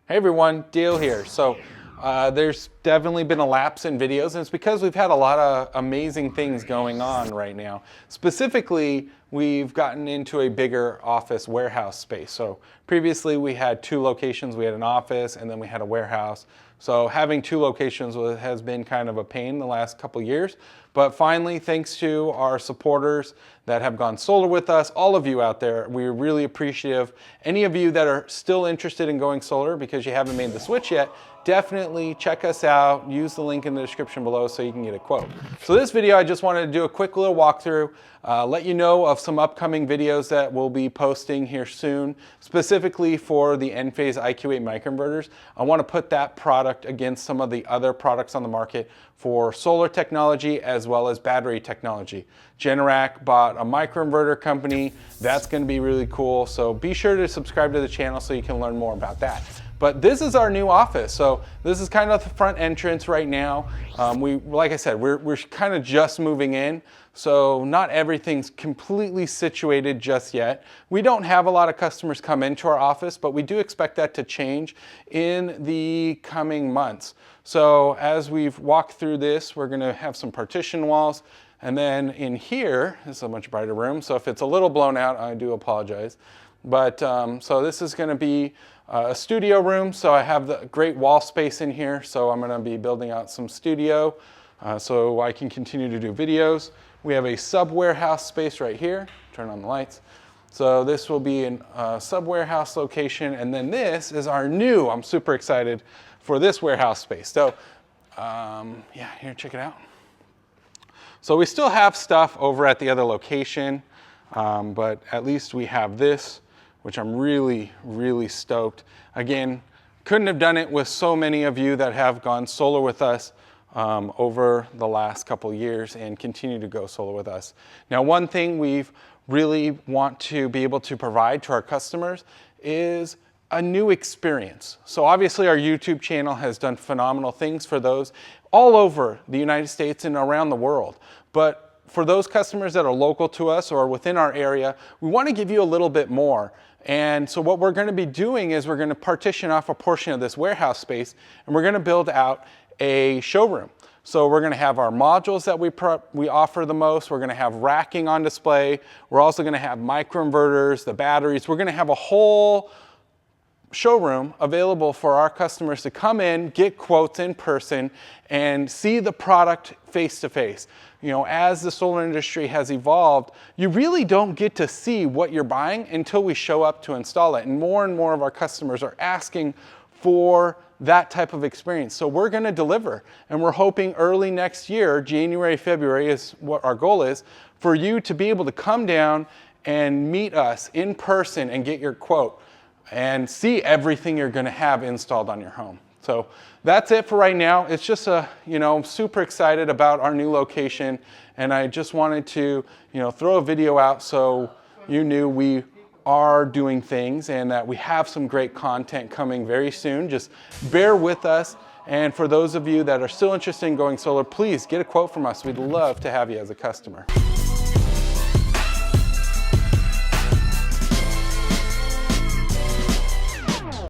Hey everyone, Dale here. There's definitely been a lapse in videos, and it's because we've had a lot of amazing things going on right now. Specifically, we've gotten into a bigger office warehouse space. So previously we had two locations. We had an office and then we had a warehouse. So having two locations has been kind of a pain the last couple years. But finally, thanks to our supporters that have gone solar with us, all of you out there, we're really appreciative. Any of you that are still interested in going solar because you haven't made the switch yet, definitely check us out. Use the link in the description below so you can get a quote. So this video, I just wanted to do a quick little walkthrough, let you know of some upcoming videos that we'll be posting here soon, specifically for the Enphase IQ8 microinverters. I want to put that product against some of the other products on the market for solar technology as well as battery technology. Generac bought a microinverter company. That's going to be really cool. So be sure to subscribe to the channel so you can learn more about that. But this is our new office. So this is kind of the front entrance right now. Like I said, we're kind of just moving in. So not everything's completely situated just yet. We don't have a lot of customers come into our office, but we do expect that to change in the coming months. So as we've walked through this, we're gonna have some partition walls. And then in here, this is a much brighter room. So if it's a little blown out, I do apologize. But so this is gonna be a studio room. So I have the great wall space in here. So I'm gonna be building out some studio so I can continue to do videos. We have a sub-warehouse space right here. Turn on the lights. So this will be a sub-warehouse location. And then this is our new, I'm super excited for this warehouse space. So yeah, here, check it out. So we still have stuff over at the other location, but at least we have this, which I'm really, really stoked. Again, couldn't have done it with so many of you that have gone solar with us over the last couple years and continue to go solar with us. Now, one thing we've really want to be able to provide to our customers is a new experience. So obviously our YouTube channel has done phenomenal things for those all over the United States and around the world. But for those customers that are local to us or within our area, we want to give you a little bit more. And so what we're going to be doing is we're going to partition off a portion of this warehouse space and we're going to build out a showroom. So we're going to have our modules that we offer the most. We're going to have racking on display. We're also going to have microinverters, the batteries. We're going to have a whole showroom available for our customers to come in, get quotes in person, and see the product face to face. You know, as the solar industry has evolved, you really don't get to see what you're buying until we show up to install it. And more of our customers are asking for that type of experience. So we're going to deliver, and we're hoping early next year, January, February is what our goal is, for you to be able to come down and meet us in person and get your quote and see everything you're going to have installed on your home. So that's it for right now. It's just I'm super excited about our new location, and I just wanted to, throw a video out so you knew we are doing things and that we have some great content coming very soon. Just bear with us. And for those of you that are still interested in going solar, please get a quote from us. We'd love to have you as a customer.